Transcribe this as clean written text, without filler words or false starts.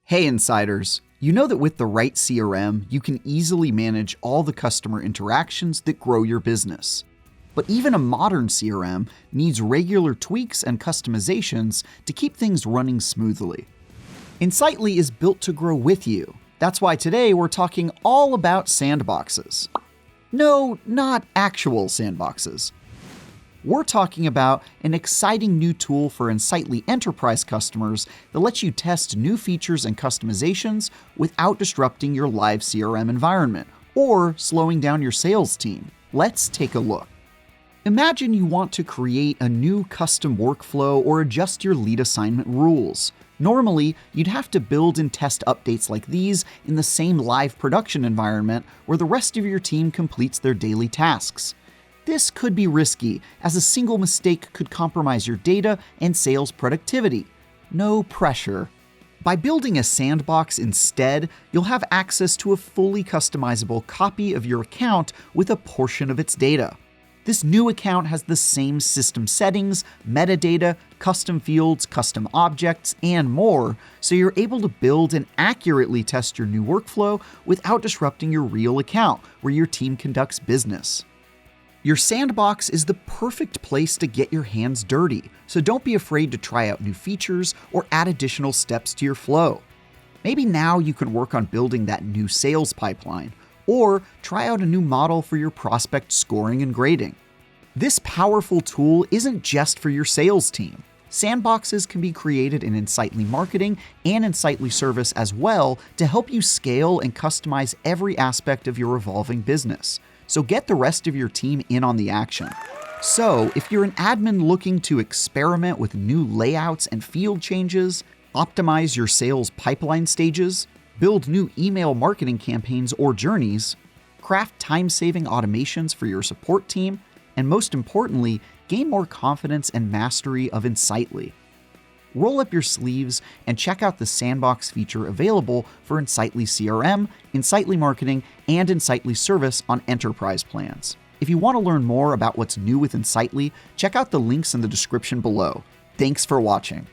Hey insiders, you know that with the right CRM, you can easily manage all the customer interactions that grow your business. But even a modern CRM needs regular tweaks and customizations to keep things running smoothly. Insightly is built to grow with you. That's why today we're talking all about sandboxes. No, not actual sandboxes. We're talking about an exciting new tool for Insightly enterprise customers that lets you test new features and customizations without disrupting your live CRM environment or slowing down your sales team. Let's take a look. Imagine you want to create a new custom workflow or adjust your lead assignment rules. Normally, you'd have to build and test updates like these in the same live production environment where the rest of your team completes their daily tasks. This could be risky, as a single mistake could compromise your data and sales productivity. No pressure. By building a sandbox instead, you'll have access to a fully customizable copy of your account with a portion of its data. This new account has the same system settings, metadata, custom fields, custom objects, and more, so you're able to build and accurately test your new workflow without disrupting your real account where your team conducts business. Your sandbox is the perfect place to get your hands dirty, so don't be afraid to try out new features or add additional steps to your flow. Maybe now you can work on building that new sales pipeline, or try out a new model for your prospect scoring and grading. This powerful tool isn't just for your sales team. Sandboxes can be created in Insightly Marketing and Insightly Service as well to help you scale and customize every aspect of your evolving business. So get the rest of your team in on the action. So if you're an admin looking to experiment with new layouts and field changes, optimize your sales pipeline stages, build new email marketing campaigns or journeys, craft time-saving automations for your support team, and most importantly, gain more confidence and mastery of Insightly. Roll up your sleeves and check out the sandbox feature available for Insightly CRM, Insightly Marketing, and Insightly Service on enterprise plans. If you want to learn more about what's new with Insightly, check out the links in the description below. Thanks for watching.